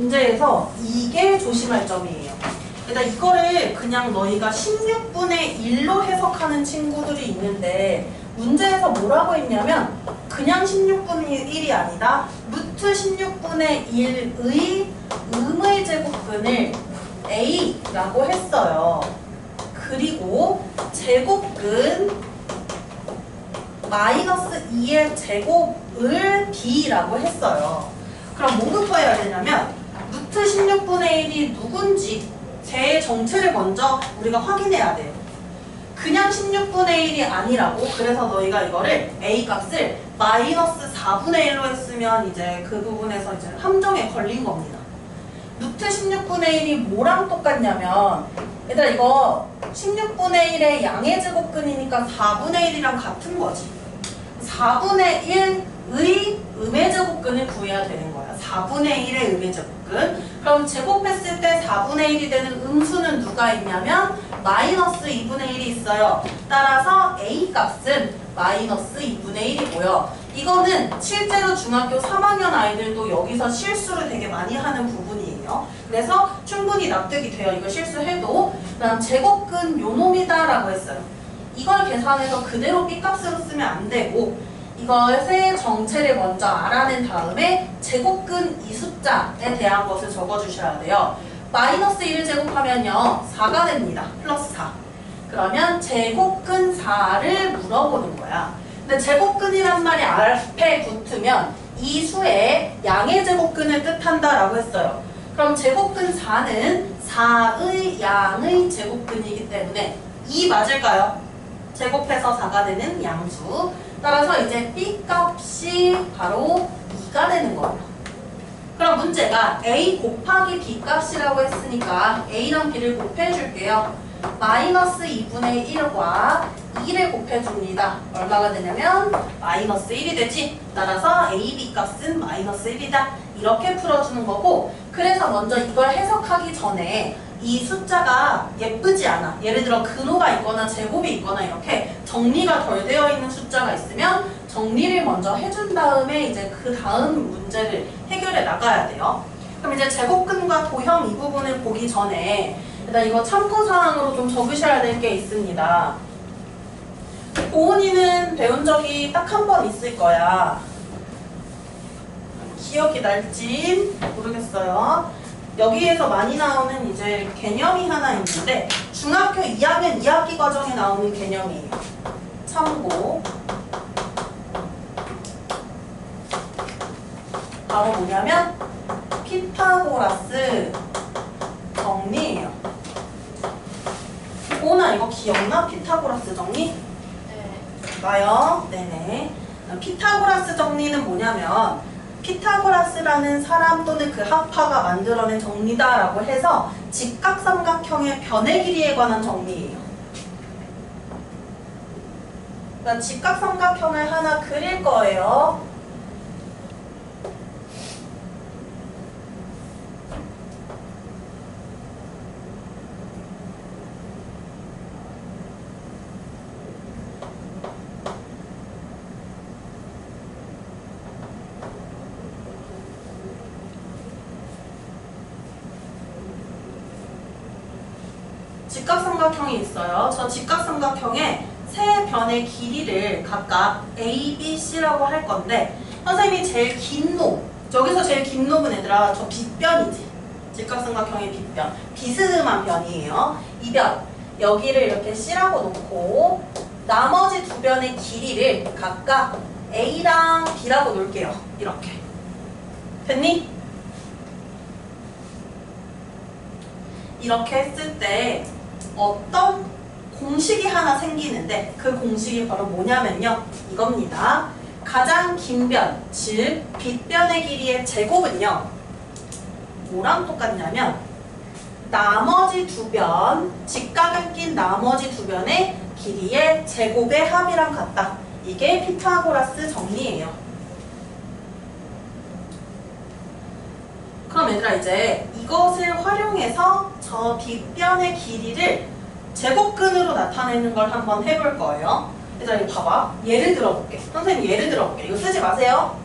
문제에서 이게 조심할 점이에요. 일단 이거를 그냥 너희가 16분의 1로 해석하는 친구들이 있는데 문제에서 뭐라고 했냐면 그냥 16분의 1이 아니다. 루트 16분의 1의 음의 제곱근을 A라고 했어요. 그리고 제곱근 마이너스 2의 제곱을 B라고 했어요. 그럼 뭐부터 해야 되냐면 루트 16분의 1이 누군지 제 정체를 먼저 우리가 확인해야 돼요. 그냥 16분의 1이 아니라고. 그래서 너희가 이거를 A 값을 마이너스 4분의 1로 했으면 이제 그 부분에서 이제 함정에 걸린 겁니다. 루트 16분의 1이 뭐랑 똑같냐면 얘들아 이거 16분의 1의 양의 제곱근이니까 4분의 1이랑 같은 거지. 4분의 1의 음의 제곱근을 구해야 되는 거야. 4분의 1의 음의 제곱근. 그럼 제곱했을 때 4분의 1이 되는 음수는 누가 있냐면 마이너스 2분의 1이 있어요. 따라서 A 값은 마이너스 2분의 1이고요. 이거는 실제로 중학교 3학년 아이들도 여기서 실수를 되게 많이 하는 부분이에요. 그래서 충분히 납득이 돼요. 이거 실수해도. 그다음 제곱근 요놈이다 라고 했어요. 이걸 계산해서 그대로 B값으로 쓰면 안 되고 이것의 정체를 먼저 알아낸 다음에 제곱근 이 숫자에 대한 것을 적어주셔야 돼요. 마이너스 1을 제곱하면요 4가 됩니다. 플러스 4. 그러면 제곱근 4를 물어보는 거야. 근데 제곱근이란 말이 앞에 붙으면 이 수의 양의 제곱근을 뜻한다라고 했어요. 그럼 제곱근 4는 4의 양의 제곱근이기 때문에 2 맞을까요? 제곱해서 4가 되는 양수. 따라서 이제 B값이 바로 2가 되는 거예요. 그럼 문제가 A 곱하기 B값이라고 했으니까 A랑 B를 곱해줄게요. 마이너스 2분의 1과 2를 곱해줍니다. 얼마가 되냐면 마이너스 1이 되지. 따라서 A, B값은 마이너스 1이다. 이렇게 풀어주는 거고 그래서 먼저 이걸 해석하기 전에 이 숫자가 예쁘지 않아. 예를 들어 근호가 있거나 제곱이 있거나 이렇게 정리가 덜 되어 있는 숫자가 있으면 정리를 먼저 해준 다음에 이제 그 다음 문제를 해결해 나가야 돼요. 그럼 이제 제곱근과 도형 이 부분을 보기 전에 일단 이거 참고사항으로 좀 적으셔야 될 게 있습니다. 고은이는 배운 적이 딱 한 번 있을 거야. 기억이 날지 모르겠어요. 여기에서 많이 나오는 이제 개념이 하나 있는데 중학교 2학년 2학기 과정에 나오는 개념이에요. 참고. 바로 뭐냐면 피타고라스 정리예요. 고은아 이거 기억나? 피타고라스 정리? 네. 나요? 네네. 피타고라스 정리는 뭐냐면 피타고라스라는 사람 또는 그 학파가 만들어낸 정리다라고 해서 직각삼각형의 변의 길이에 관한 정리예요. 그러니까 직각삼각형을 하나 그릴 거예요. 직각삼각형이 있어요. 저 직각삼각형의 세 변의 길이를 각각 A, B, C라고 할 건데 선생님이 제일 긴 놈, 저기서 제일 긴 놈은 얘들아 저 빗변이지. 직각삼각형의 빗변, 비스듬한 변이에요. 이 변, 여기를 이렇게 C라고 놓고 나머지 두 변의 길이를 각각 A랑 B라고 놓을게요. 이렇게. 됐니? 이렇게 했을 때 어떤 공식이 하나 생기는데 그 공식이 바로 뭐냐면요. 이겁니다. 가장 긴 변, 즉 빗변의 길이의 제곱은요. 뭐랑 똑같냐면 나머지 두 변, 직각을 낀 나머지 두 변의 길이의 제곱의 합이랑 같다. 이게 피타고라스 정리예요. 그럼 얘들아 이제 이것을 활용해서 저 빗변의 길이를 제곱근으로 나타내는 걸 한번 해볼 거예요. 얘들아 이거 봐봐. 예를 들어볼게. 선생님 예를 들어볼게. 이거 쓰지 마세요.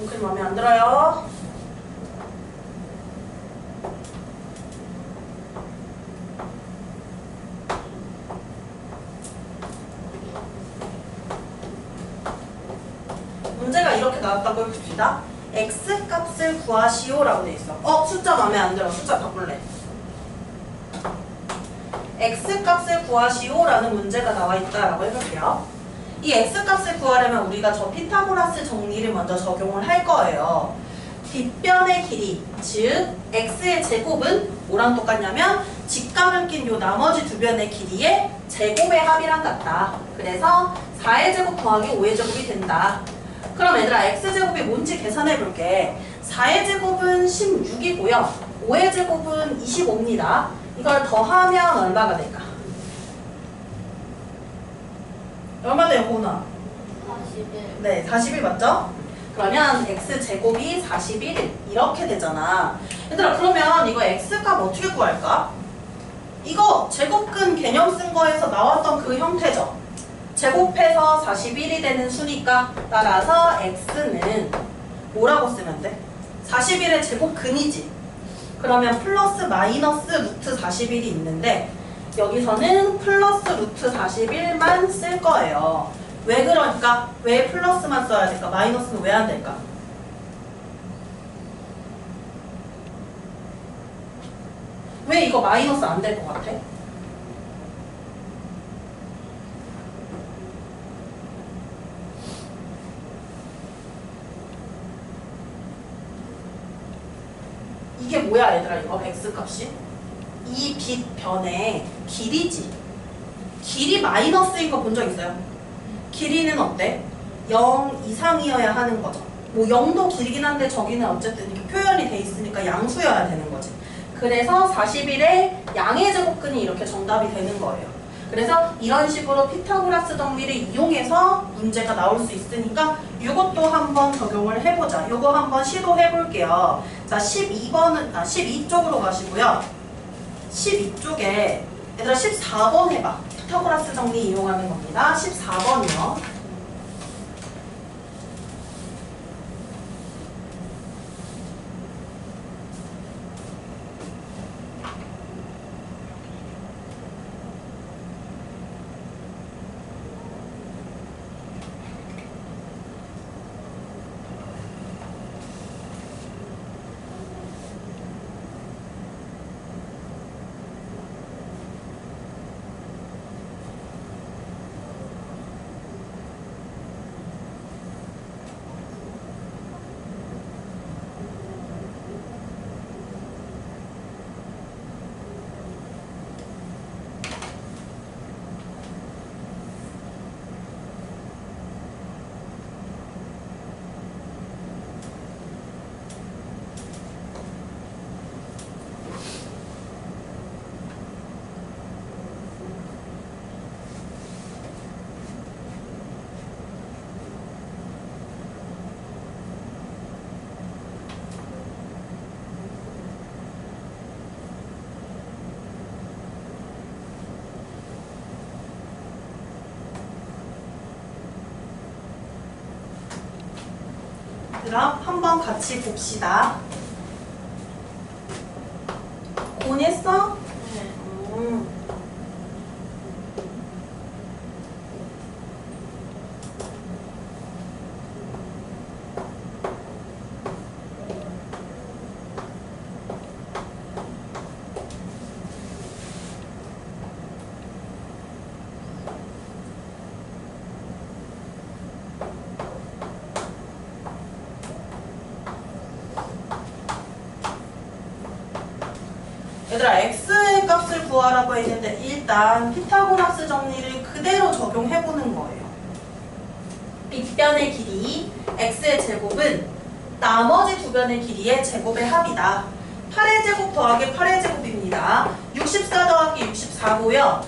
그림 마음에 안 들어요? 문제가 이렇게 나왔다고 해봅시다. x 값을 구하시오라고 돼 있어. 숫자 마음에 안 들어. 숫자 바꿀래. x 값을 구하시오라는 문제가 나와 있다라고 해볼게요. 이 x 값을 구하려면 우리가 저 피타고라스 정리를 먼저 적용을 할 거예요. 뒷변의 길이, 즉 x의 제곱은 뭐랑 똑같냐면 직각을 낀 요 나머지 두 변의 길이의 제곱의 합이랑 같다. 그래서 4의 제곱 더하기 5의 제곱이 된다. 그럼 얘들아 x제곱이 뭔지 계산해 볼게. 4의 제곱은 16이고요. 5의 제곱은 25입니다. 이걸 더하면 얼마가 될까? 얼마 돼요, 고은아? 41. 네, 41 맞죠? 그러면 x제곱이 41 이렇게 되잖아. 얘들아 그러면 이거 x값 어떻게 구할까? 이거 제곱근 개념 쓴 거에서 나왔던 그 형태죠. 제곱해서 41이 되는 수니까 따라서 x는 뭐라고 쓰면 돼? 41의 제곱근이지. 그러면 플러스 마이너스 루트 41이 있는데 여기서는 플러스 루트 41만 쓸 거예요. 왜 그러니까? 왜 플러스만 써야 될까? 마이너스는 왜 안 될까? 왜 이거 마이너스 안 될 것 같아? 이게 뭐야 얘들아 이거 x값이? 이 빗변의 길이지. 길이 마이너스인 거 본 적 있어요? 길이는 어때? 0 이상이어야 하는 거죠. 뭐 0도 길이긴 한데 저기는 어쨌든 이렇게 표현이 돼 있으니까 양수여야 되는 거지. 그래서 41의 양의 제곱근이 이렇게 정답이 되는 거예요. 그래서 이런 식으로 피타고라스 정리를 이용해서 문제가 나올 수 있으니까 이것도 한번 적용을 해보자. 이거 한번 시도해 볼게요. 자, 12쪽으로 가시고요. 12쪽에 얘들아 14번 해봐. 피타고라스 정리 이용하는 겁니다. 14번이요. 그럼 한번 같이 봅시다. 고냈어? 네. 얘들아 x의 값을 구하라고 했는데 일단 피타고라스 정리를 그대로 적용해보는 거예요. 빗변의 길이 x의 제곱은 나머지 두 변의 길이의 제곱의 합이다. 8의 제곱 더하기 8의 제곱입니다. 64 더하기 64고요.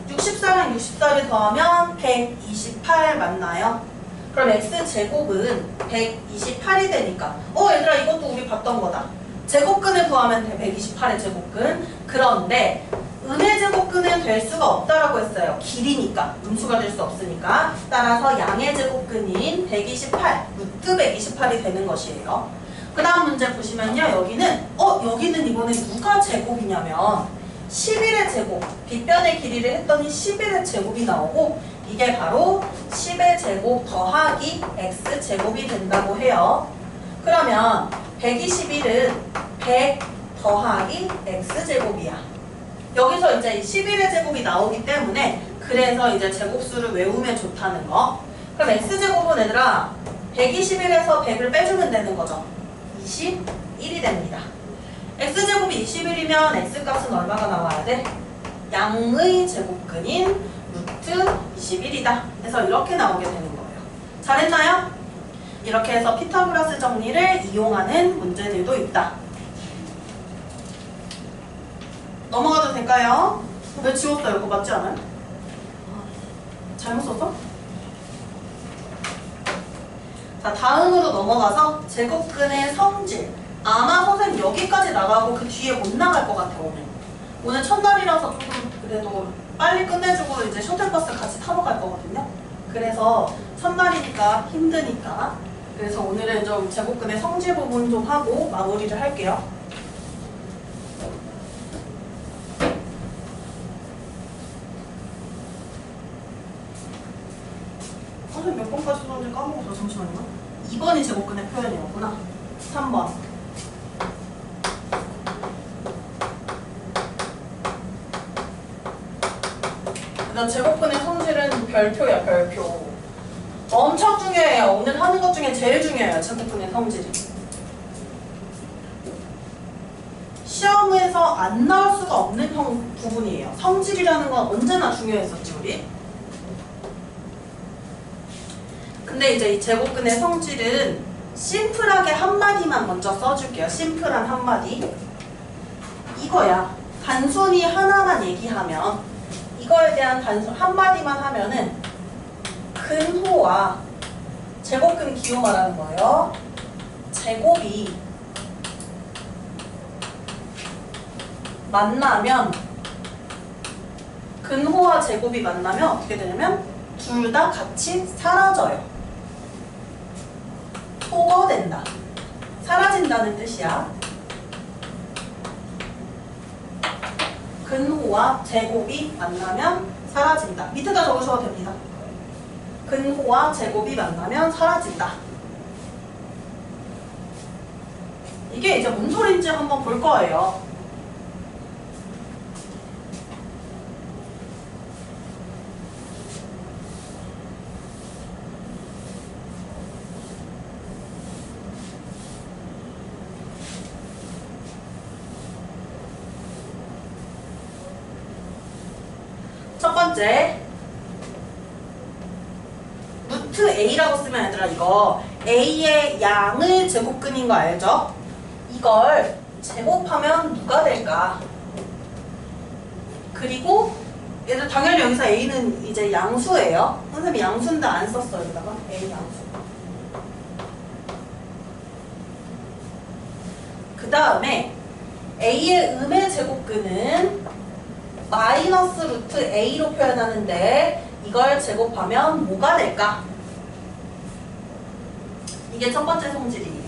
64랑 64를 더하면 128 맞나요? 그럼 x제곱은 128이 되니까 얘들아 이것도 우리 봤던 거다. 제곱근을 구하면 돼. 128의 제곱근. 그런데 음의 제곱근은 될 수가 없다라고 했어요. 길이니까. 음수가 될 수 없으니까. 따라서 양의 제곱근인 128, 루트 128이 되는 것이에요. 그 다음 문제 보시면요. 여기는 이번에 누가 제곱이냐면 11의 제곱, 빗변의 길이를 했더니 11의 제곱이 나오고 이게 바로 10의 제곱 더하기 x제곱이 된다고 해요. 그러면 121은 100 더하기 x제곱이야. 여기서 이제 11의 제곱이 나오기 때문에 그래서 이제 제곱수를 외우면 좋다는 거. 그럼 x제곱은 얘들아 121에서 100을 빼주면 되는 거죠. 21이 됩니다. x제곱이 21이면 x값은 얼마가 나와야 돼? 양의 제곱근인 루트 21이다. 그래서 이렇게 나오게 되는 거예요. 잘했나요? 이렇게 해서 피타고라스 정리를 이용하는 문제들도 있다. 넘어가도 될까요? 왜 지웠어요? 그거 맞지 않아요? 잘못 썼어? 자, 다음으로 넘어가서 제곱근의 성질. 아마 선생님 여기까지 나가고 그 뒤에 못 나갈 것 같아, 오늘. 오늘 첫날이라서 조금 그래도 빨리 끝내주고 이제 셔틀버스 같이 타러 갈 거거든요. 그래서 첫날이니까 힘드니까. 그래서 오늘은 좀 제곱근의 성질 부분 좀 하고 마무리를 할게요. 선생님 몇 번까지 썼는지 까먹었어. 잠시만요. 2번이 제곱근의 표현이었구나. 3번. 일단 제곱근의 성질은 별표야, 별표. 엄청 중요해요. 오늘 하는 것 중에 제일 중요해요. 제곱근의 성질이. 시험에서 안 나올 수가 없는 부분이에요. 성질이라는 건 언제나 중요했었지, 우리? 근데 이제 이 제곱근의 성질은 심플하게 한마디만 먼저 써줄게요. 심플한 한마디. 이거야. 단순히 하나만 얘기하면 이거에 대한 단순 한마디만 하면은 근호와 제곱근 기호 말하는 거예요. 제곱이 만나면 근호와 제곱이 만나면 어떻게 되냐면 둘 다 같이 사라져요. 소거된다. 사라진다는 뜻이야. 근호와 제곱이 만나면 사라진다. 밑에다 적으셔도 됩니다. 근호와 제곱이 만나면 사라진다. 이게 이제 뭔 소리인지 한번 볼 거예요. 첫 번째, 루트 A라고 쓰면 얘들아 이거 A의 양의 제곱근인 거 알죠? 이걸 제곱하면 누가 될까? 그리고 얘들 당연히 여기서 A는 이제 양수예요. 선생님이 양수인데 안 썼어요. 여기다가 A 양수. 그 다음에 A의 음의 제곱근은 마이너스 루트 A로 표현하는데 이걸 제곱하면 뭐가 될까? 이게 첫 번째 성질이에요.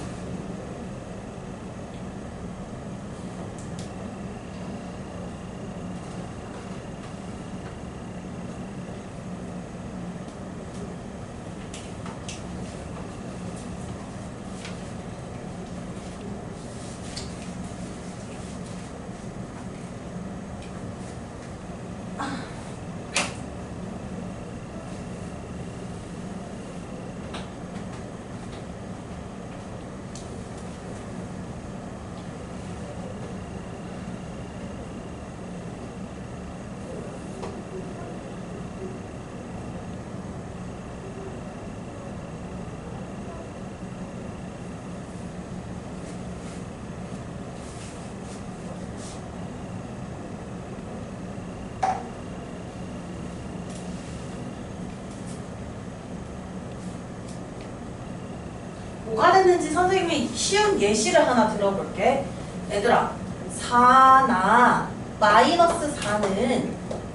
뭐가 됐는지 선생님이 쉬운 예시를 하나 들어볼게. 얘들아, 4나 마이너스 4는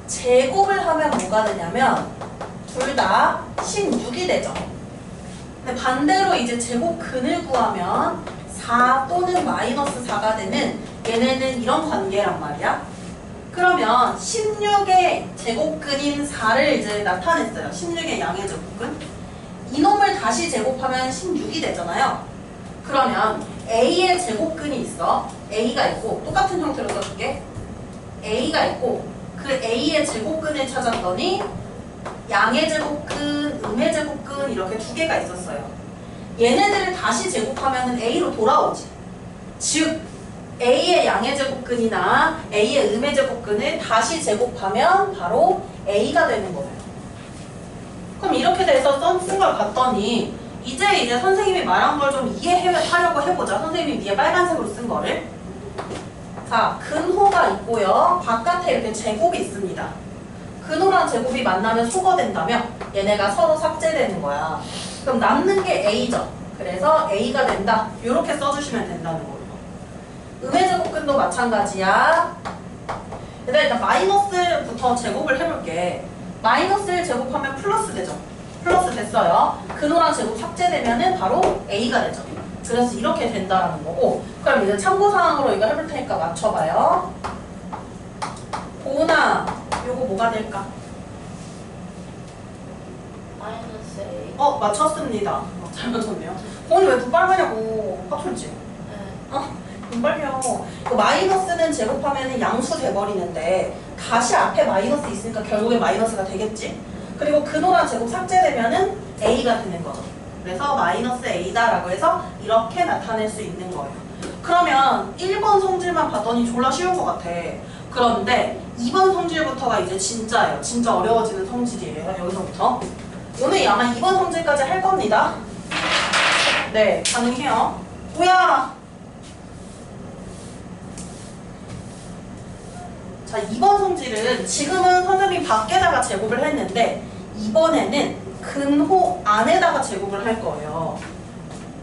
제곱을 하면 뭐가 되냐면 둘 다 16이 되죠. 근데 반대로 이제 제곱근을 구하면 4 또는 마이너스 4가 되는 얘네는 이런 관계란 말이야. 그러면 16의 제곱근인 4를 이제 나타냈어요. 16의 양의 제곱근. 이놈을 다시 제곱하면 16이 되잖아요. 그러면 A의 제곱근이 있어. A가 있고 똑같은 형태로 써줄게. A가 있고 그 A의 제곱근을 찾았더니 양의 제곱근, 음의 제곱근 이렇게 두 개가 있었어요. 얘네들을 다시 제곱하면 A로 돌아오지. 즉 A의 양의 제곱근이나 A의 음의 제곱근을 다시 제곱하면 바로 A가 되는 거예요. 그럼 이렇게 돼서 쓴 걸 봤더니 이제 선생님이 말한 걸 좀 이해하려고 해보자. 선생님이 위에 빨간색으로 쓴 거를. 자, 근호가 있고요. 바깥에 이렇게 제곱이 있습니다. 근호랑 제곱이 만나면 소거된다며 얘네가 서로 삭제되는 거야. 그럼 남는 게 A죠. 그래서 A가 된다. 이렇게 써주시면 된다는 거예요. 음의 제곱근도 마찬가지야. 일단 마이너스부터 제곱을 해볼게. 마이너스를 제곱하면 플러스 되죠. 플러스 됐어요. 근호랑 제곱 삭제되면은 바로 A가 되죠. 그래서 이렇게 된다라는 거고. 그럼 이제 참고사항으로 이거 해볼 테니까 맞춰봐요. 보은아, 요거 뭐가 될까? 마이너스 A. 맞췄습니다. 잘 맞췄네요. 보은이 왜 눈 빨개냐고. 화풀지? 네. 눈 빨려. 그 마이너스는 제곱하면 양수 돼버리는데 다시 앞에 마이너스 있으니까 결국에 마이너스가 되겠지? 그리고 근호랑 제곱 삭제되면은 A가 되는 거죠. 그래서 마이너스 A다라고 해서 이렇게 나타낼 수 있는 거예요. 그러면 1번 성질만 봤더니 졸라 쉬운 것 같아. 그런데 2번 성질부터가 이제 진짜예요. 진짜 어려워지는 성질이에요. 여기서부터. 오늘 아마 2번 성질까지 할 겁니다. 네, 가능해요. 뭐야? 자, 2번 성질은 지금은 선생님이 밖에다가 제곱을 했는데 이번에는 근호 안에다가 제곱을 할 거예요.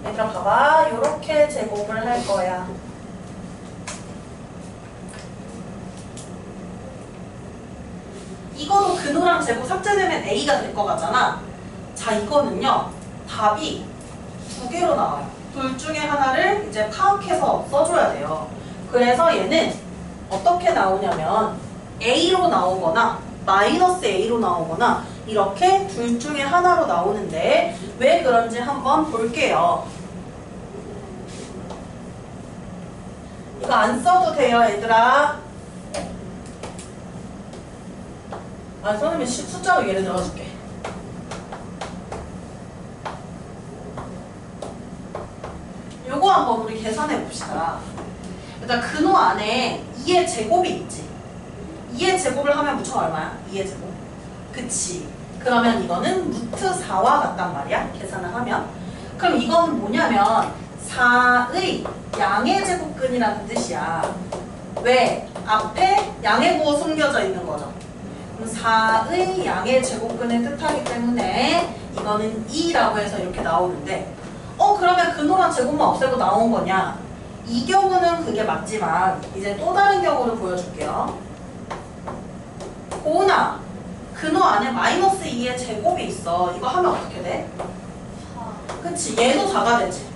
얘들아 봐봐. 요렇게 제곱을 할 거야. 이거도 근호랑 제곱 삭제되면 A가 될 것 같잖아. 자, 이거는요. 답이 두 개로 나와요. 둘 중에 하나를 이제 파악해서 써줘야 돼요. 그래서 얘는 어떻게 나오냐면 A로 나오거나 마이너스 A로 나오거나 이렇게 둘 중에 하나로 나오는데 왜 그런지 한번 볼게요. 이거 안 써도 돼요, 얘들아. 선생님이 숫자로 예를 들어줄게. 요거 한번 우리 계산해 봅시다. 일단 근호 안에 2의 제곱이 있지. 2의 제곱을 하면 무척 얼마야? 2의 제곱. 그치. 그러면 이거는 루트 4와 같단 말이야. 계산을 하면. 그럼 이건 뭐냐면 4의 양의 제곱근이라는 뜻이야. 왜? 앞에 양의 부호 숨겨져 있는 거죠. 그럼 4의 양의 제곱근을 뜻하기 때문에 이거는 2라고 해서 이렇게 나오는데 그러면 근호랑 제곱만 없애고 나온 거냐? 이 경우는 그게 맞지만 이제 또 다른 경우를 보여줄게요. 고은아, 근호 안에 마이너스 2의 제곱이 있어. 이거 하면 어떻게 돼? 4. 그치, 얘도 4가 되지.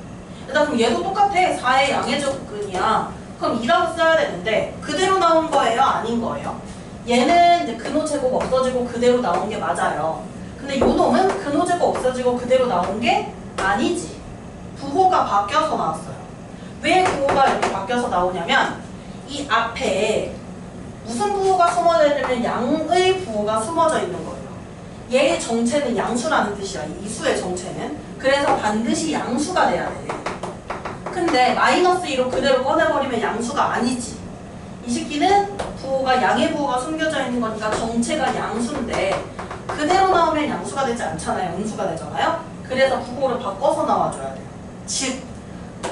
일단 그럼 얘도 똑같아. 4의 양의 제곱근이야. 그럼 2라고 써야 되는데 그대로 나온 거예요? 아닌 거예요? 얘는 이제 근호 제곱 없어지고 그대로 나온 게 맞아요. 근데 요 놈은 근호 제곱 없어지고 그대로 나온 게 아니지. 부호가 바뀌어서 나왔어요. 왜 부호가 이렇게 바뀌어서 나오냐면 이 앞에 무슨 부호가 숨어져 있냐면 양의 부호가 숨어져 있는 거예요. 얘의 정체는 양수라는 뜻이야. 이 수의 정체는. 그래서 반드시 양수가 돼야 돼. 근데 마이너스 2로 그대로 꺼내버리면 양수가 아니지. 이 새끼는 부호가 양의 부호가 숨겨져 있는 거니까 정체가 양수인데 그대로 나오면 양수가 되지 않잖아요. 음수가 되잖아요. 그래서 부호를 바꿔서 나와줘야 돼요. 즉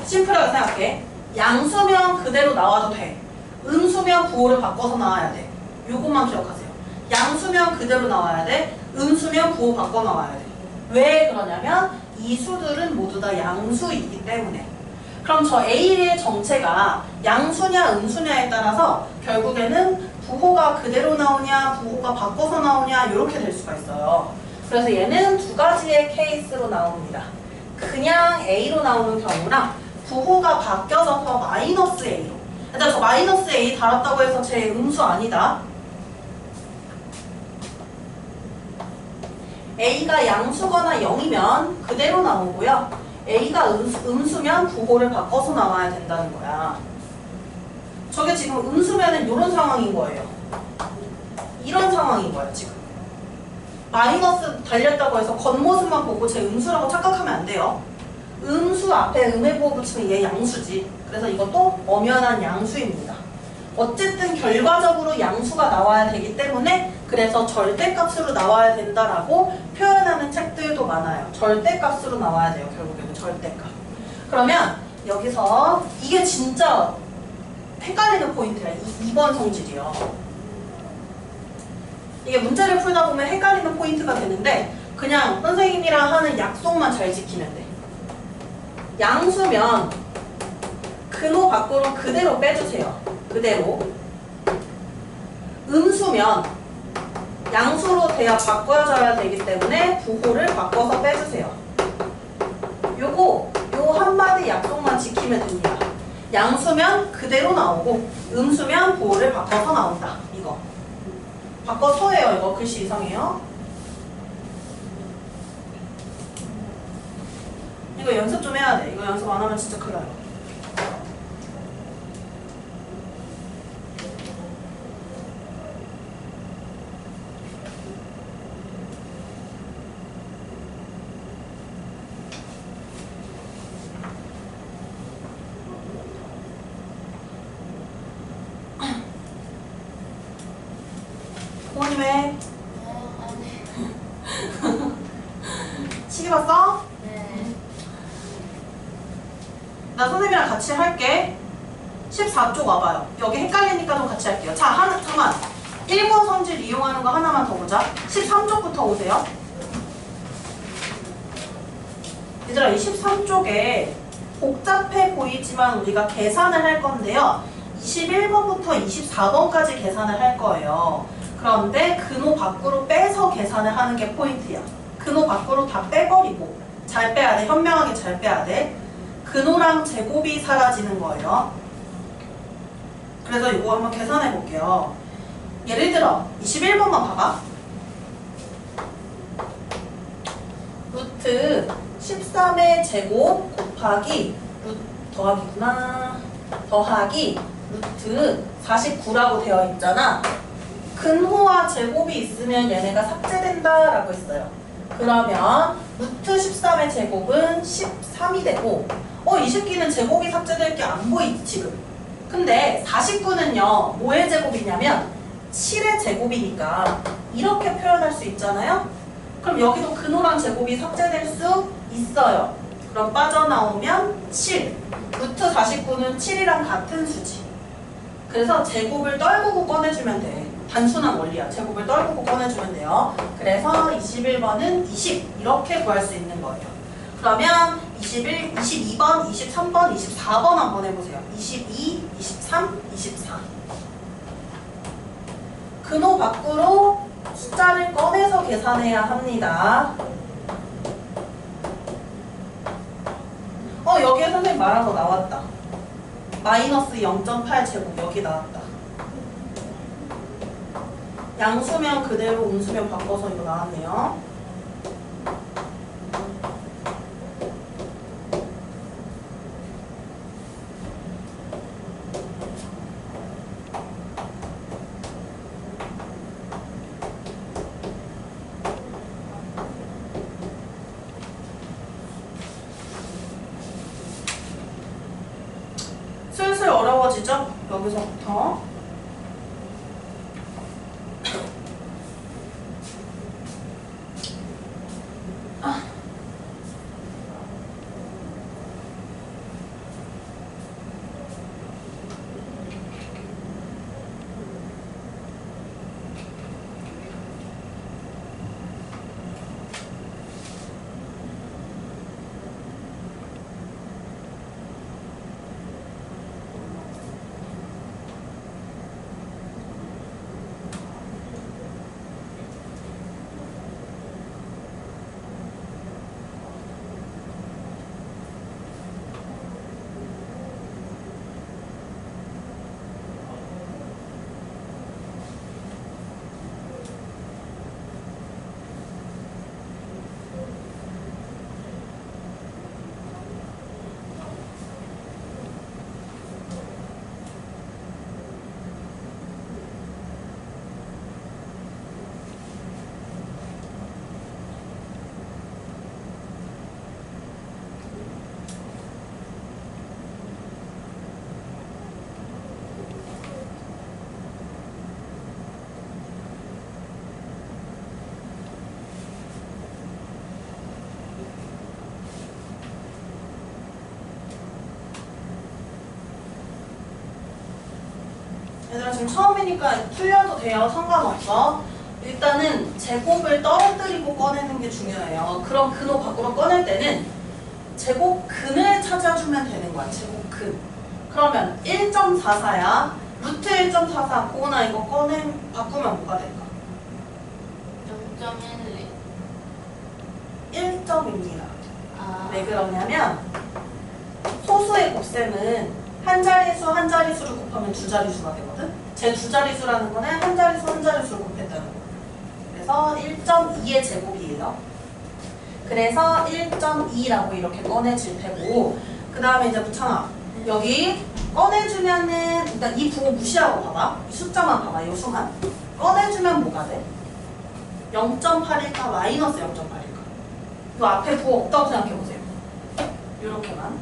심플하게 생각해. 양수면 그대로 나와도 돼. 음수면 부호를 바꿔서 나와야 돼. 요것만 기억하세요. 양수면 그대로 나와야 돼. 음수면 부호 바꿔 나와야 돼. 왜 그러냐면 이 수들은 모두 다 양수이기 때문에. 그럼 저 A의 정체가 양수냐 음수냐에 따라서 결국에는 부호가 그대로 나오냐 부호가 바꿔서 나오냐 이렇게 될 수가 있어요. 그래서 얘는 두 가지의 케이스로 나옵니다. 그냥 A로 나오는 경우랑 부호가 바뀌어져서 마이너스 A로. 일단 저 마이너스 A 달았다고 해서 제 음수 아니다. A가 양수거나 0이면 그대로 나오고요. A가 음수면 부호를 바꿔서 나와야 된다는 거야. 저게 지금 음수면은 이런 상황인 거예요. 이런 상황인 거예요, 지금. 마이너스 달렸다고 해서 겉모습만 보고 제 음수라고 착각하면 안 돼요. 음수 앞에 음의 부호 붙이면 얘 양수지. 그래서 이것도 엄연한 양수입니다. 어쨌든 결과적으로 양수가 나와야 되기 때문에 그래서 절대값으로 나와야 된다라고 표현하는 책들도 많아요. 절대값으로 나와야 돼요. 결국에는 절대값. 그러면 여기서 이게 진짜 헷갈리는 포인트야. 2번 성질이요. 이게 문제를 풀다 보면 헷갈리는 포인트가 되는데 그냥 선생님이랑 하는 약속만 잘 지키면 돼. 양수면 근호 밖으로 그대로 빼주세요. 그대로. 음수면 양수로 돼야 바꿔줘야 되기 때문에 부호를 바꿔서 빼주세요. 요 한마디 약속만 지키면 됩니다. 양수면 그대로 나오고 음수면 부호를 바꿔서 나온다. 이거. 바꿔서예요. 이거 글씨 이상해요. 이거 연습 좀 해야 돼. 이거 연습 안 하면 진짜 큰일 나요. 부모님 왜? 시기 봤어? 네. 나 선생님이랑 같이 할게. 14쪽 와봐요. 여기 헷갈리니까 좀 같이 할게요. 자, 잠깐만. 1번 성질 이용하는 거 하나만 더 보자. 13쪽부터 오세요. 얘들아, 이 13쪽에 복잡해 보이지만 우리가 계산을 할 건데요. 21번부터 24번까지 계산을 할 거예요. 그런데 근호 밖으로 빼서 계산을 하는 게 포인트야. 근호 밖으로 다 빼버리고 잘 빼야 돼. 현명하게 잘 빼야 돼. 근호랑 제곱이 사라지는 거예요. 그래서 이거 한번 계산해 볼게요. 예를 들어 21번만 봐봐. 루트 13의 제곱 곱하기 더하기구나. 더하기 루트 49라고 되어 있잖아. 근호와 제곱이 있으면 얘네가 삭제된다 라고 했어요. 그러면 루트 13의 제곱은 13이 되고 이 새끼는 제곱이 삭제될 게 안 보이지 지금. 근데 49는요 뭐의 제곱이냐면 7의 제곱이니까 이렇게 표현할 수 있잖아요. 그럼 여기도 근호랑 제곱이 삭제될 수 있어요. 그럼 빠져나오면 7. 루트 49는 7이랑 같은 수지. 그래서 제곱을 떨구고 꺼내주면 돼. 단순한 원리야. 제곱을 떨구고 꺼내주면 돼요. 그래서 21번은 20 이렇게 구할 수 있는 거예요. 그러면 21, 22번, 23번, 24번 한번 해보세요. 22, 23, 24 근호 밖으로 숫자를 꺼내서 계산해야 합니다. 여기에 선생님 말한 거 나왔다. 마이너스 0.8제곱 여기 나왔다. 양수면 그대로 음수면 바꿔서 이거 나왔네요. 슬슬 어려워지죠? 여기서부터. 지금 처음이니까 풀려도 돼요. 상관없어. 일단은 제곱을 떨어뜨리고 꺼내는 게 중요해요. 그럼 근호 밖으로 꺼낼 때는 제곱근을 찾아주면 되는 거야. 제곱근. 그러면 1.44야. 루트 1.44. 고은아 이거 바꾸면 뭐가 될까? 0.12. 1점입니다. 아. 왜 그러냐면 소수의 곱셈은 한 자릿수 한 자릿수를 곱하면 두 자릿수가 되거든. 제 두 자릿수라는 거는 한 자릿수 한 자릿수를 곱했다는 거. 그래서 1.2의 제곱이에요. 그래서 1.2라고 이렇게 꺼내질 테고, 그 다음에 이제 무창아 여기 꺼내주면은 일단 이 부호 무시하고 봐봐. 이 숫자만 봐봐. 이 수만 꺼내주면 뭐가 돼? 0.8일까 마이너스 0.8일까? 이거 앞에 부호 없다고 생각해보세요. 이렇게만.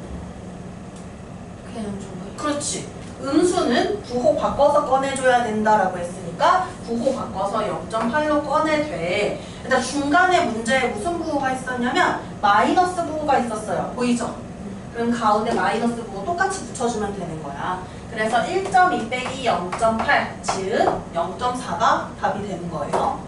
그냥 좀. 그렇지. 음수는 부호 바꿔서 꺼내줘야 된다라고 했으니까 부호 바꿔서 0.8로 꺼내돼. 일단 중간에 문제에 무슨 부호가 있었냐면 마이너스 부호가 있었어요. 보이죠? 그럼 가운데 마이너스 부호 똑같이 붙여주면 되는 거야. 그래서 1.2 빼기 0.8, 즉 0.4가 답이 되는 거예요.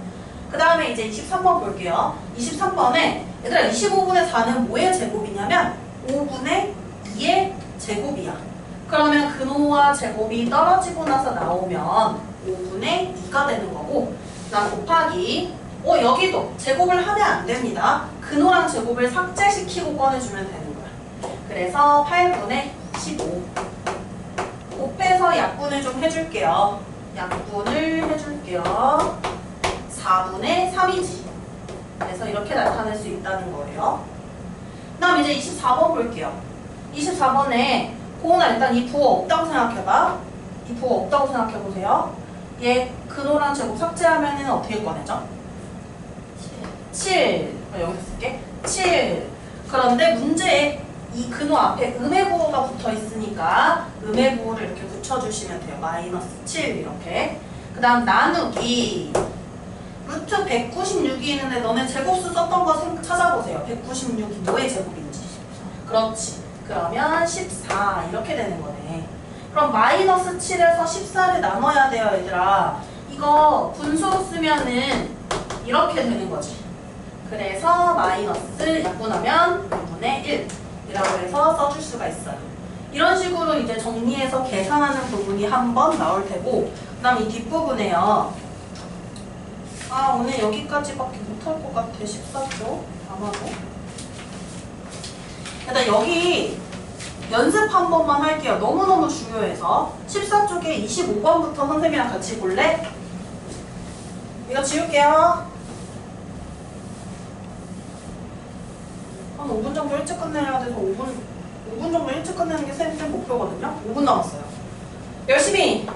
그 다음에 이제 23번 볼게요. 23번에 얘들아 25분의 4는 뭐의 제곱이냐면 5분의 2의 제곱이야. 그러면 근호와 제곱이 떨어지고 나서 나오면 5분의 2가 되는 거고, 그 다음 곱하기 여기도 제곱을 하면 안 됩니다. 근호랑 제곱을 삭제시키고 꺼내주면 되는 거야. 그래서 8분의 15 곱해서 약분을 좀 해줄게요. 약분을 해줄게요. 4분의 3이지. 그래서 이렇게 나타낼 수 있다는 거예요. 그 다음 이제 24번 볼게요. 24번에 고은아 일단 이 부호 없다고 생각해봐. 이 부호 없다고 생각해보세요. 얘 근호랑 제곱 삭제하면은 어떻게 꺼내죠? 7. 여기서 쓸게. 7. 그런데 문제에 이 근호 앞에 음의 부호가 붙어 있으니까 음의 부호를 이렇게 붙여주시면 돼요. 마이너스 7 이렇게. 그 다음 나누기. 루트 196이 있는데 너네 제곱수 썼던 거 찾아보세요. 196이 뭐의 제곱인지. 그렇지. 그러면 14 이렇게 되는 거네. 그럼 마이너스 7에서 14를 나눠야 돼요, 얘들아. 이거 분수로 쓰면은 이렇게 되는 거지. 그래서 마이너스 약분하면 6분의 1이라고 해서 써줄 수가 있어요. 이런 식으로 이제 정리해서 계산하는 부분이 한 번 나올 테고, 그 다음 이 뒷부분에요. 오늘 여기까지밖에 못할 것 같아. 14쪽 아마도. 일단 여기 연습 한 번만 할게요. 너무너무 중요해서. 14쪽에 25번부터 선생님이랑 같이 볼래? 이거 지울게요. 한 5분 정도 일찍 끝내야 돼서 5분 정도 일찍 끝내는 게 쌤 목표거든요. 5분 남았어요. 열심히!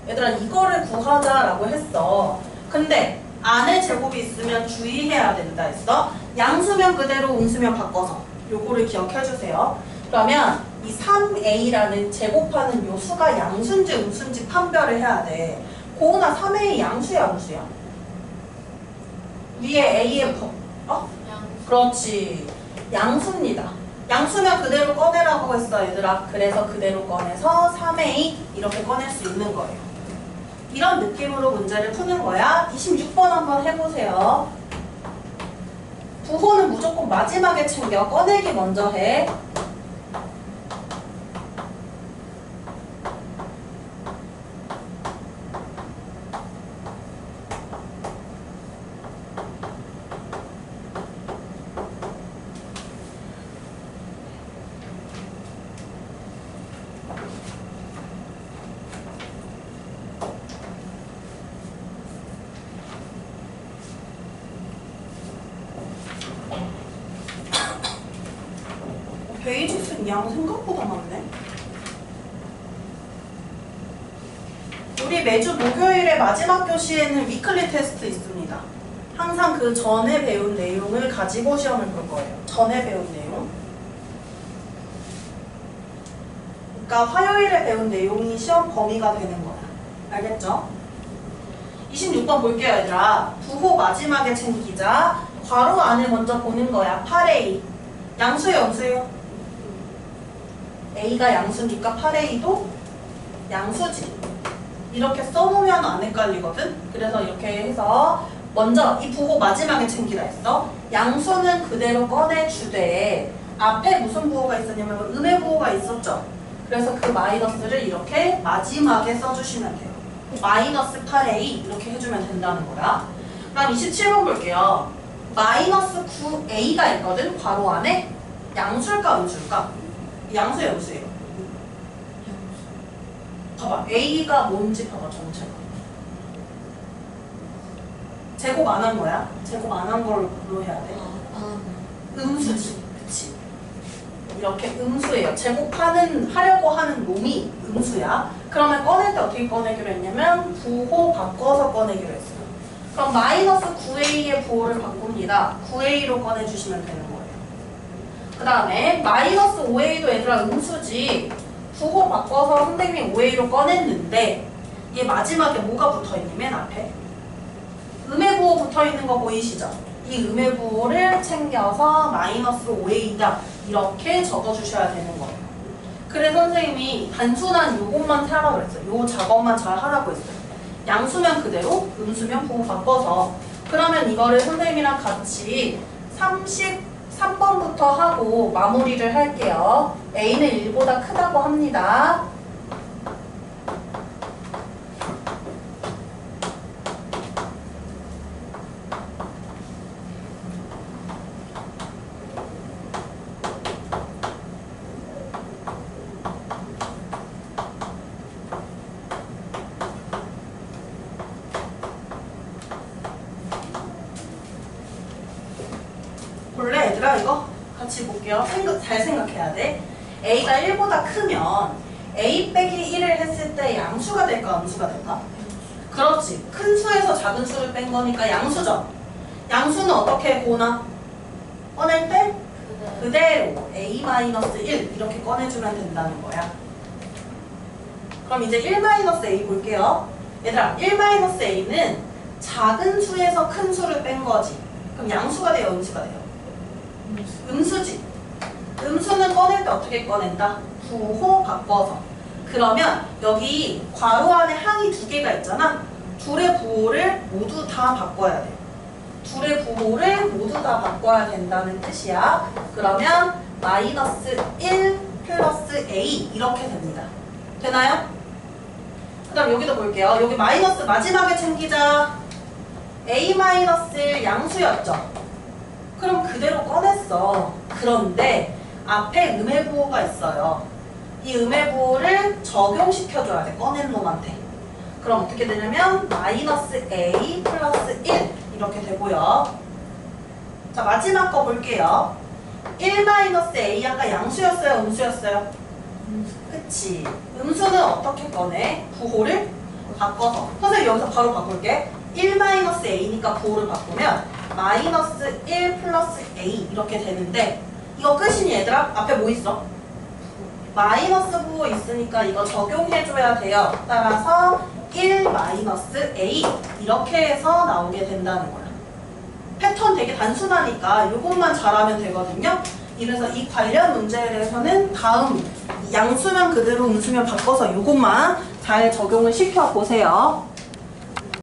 얘들아 이거를 구하자라고 했어. 근데 안에 제곱이 있으면 주의해야 된다 했어. 양수면 그대로 음수면 바꿔서 요거를 기억해주세요. 그러면 이 3a라는 제곱하는 요 수가 양수인지 음수인지 판별을 해야 돼. 고은아 3a 양수야 음수야? 위에 a의 그렇지. 양수입니다. 양수면 그대로 꺼내라고 했어 얘들아. 그래서 그대로 꺼내서 3a 이렇게 꺼낼 수 있는 거예요. 이런 느낌으로 문제를 푸는 거야. 26번 한번 해보세요. 부호는 무조건 마지막에 챙겨. 꺼내기 먼저 해. 페이지 쓴 양 생각보다 많네. 우리 매주 목요일에 마지막 교시에는 위클리 테스트 있습니다. 항상 그 전에 배운 내용을 가지고 시험을 볼 거예요. 전에 배운 내용. 그러니까 화요일에 배운 내용이 시험 범위가 되는 거야. 알겠죠? 26번 볼게요, 얘들아. 부호 마지막에 챙기자. 괄호 안을 먼저 보는 거야. 8a. 양수예요, 음수예요? A가 양수니까 8A도 양수지. 이렇게 써놓으면 안 헷갈리거든? 그래서 이렇게 해서 먼저 이 부호 마지막에 챙기라 했어. 양수는 그대로 꺼내주되 앞에 무슨 부호가 있었냐면 음의 부호가 있었죠. 그래서 그 마이너스를 이렇게 마지막에 써주시면 돼요. 마이너스 8A 이렇게 해주면 된다는 거야. 그럼 27번 볼게요. 마이너스 9A가 있거든, 괄호 안에. 양수일까 음수일까? 양수예요, 음수예요? 봐봐, A가 뭔지 봐봐, 정체가. 제곱 안 한 거야? 제곱 안 한 걸로 해야 돼. 음수지, 그치? 이렇게 음수예요. 하려고 하는 놈이 음수야. 그러면 꺼낼 때 어떻게 꺼내기로 했냐면 부호 바꿔서 꺼내기로 했어요. 그럼 마이너스 9A의 부호를 바꿉니다. 9A로 꺼내주시면 되는 거예요. 그 다음에 마이너스 5A도 얘들아 음수지. 부호 바꿔서 선생님이 5A로 꺼냈는데 얘 마지막에 뭐가 붙어있니? 맨 앞에 음의 부호 붙어있는 거 보이시죠? 이 음의 부호를 챙겨서 마이너스 5A다 이렇게 적어주셔야 되는 거예요. 그래서 선생님이 단순한 요것만 하라고 그랬어요. 요 작업만 잘 하라고 했어요. 양수면 그대로, 음수면 부호 바꿔서. 그러면 이거를 선생님이랑 같이 33번부터 하고 마무리를 할게요. A는 1보다 크다고 합니다. 볼래 얘들아? 이거 같이 볼게요. 잘 생각해야 돼. A가 1보다 크면 A 빼기 1을 했을 때 양수가 될까 음수가 될까? 그렇지. 큰 수에서 작은 수를 뺀 거니까 양수죠. 양수는 어떻게 보나? 꺼낼 때 그대로 A-1 이렇게 꺼내주면 된다는 거야. 그럼 이제 1-A 볼게요. 얘들아 1-A는 작은 수에서 큰 수를 뺀 거지. 그럼 양수가 돼요, 음수가 돼요? 음수지. 음수는 꺼낼 때 어떻게 꺼낸다? 부호 바꿔서. 그러면 여기 괄호 안에 항이 두 개가 있잖아. 둘의 부호를 모두 다 바꿔야 돼. 둘의 부호를 모두 다 바꿔야 된다는 뜻이야. 그러면 마이너스 1 플러스 A 이렇게 됩니다. 되나요? 그 다음 여기도 볼게요. 여기 마이너스 마지막에 챙기자. A-1 양수였죠. 그럼 그대로 꺼냈어. 그런데 앞에 음의 부호가 있어요. 이 음의 부호를 적용시켜줘야 돼. 꺼낸 놈한테. 그럼 어떻게 되냐면 마이너스 A 플러스 1 이렇게 되고요. 자 마지막 거 볼게요. 1-A 아까 양수였어요? 음수였어요? 그치. 음수는 어떻게 꺼내? 부호를 바꿔서. 선생님 여기서 바로 바꿀게. 1-A니까 부호를 바꾸면 마이너스 1 플러스 A 이렇게 되는데 이거 끝이니 얘들아? 앞에 뭐 있어? 마이너스 부호 있으니까 이거 적용해줘야 돼요. 따라서 1 마이너스 A 이렇게 해서 나오게 된다는 거야. 패턴 되게 단순하니까 이것만 잘하면 되거든요. 이래서 이 관련 문제에 대해서는 다음 양수면 그대로 음수면 바꿔서 이것만 잘 적용을 시켜보세요.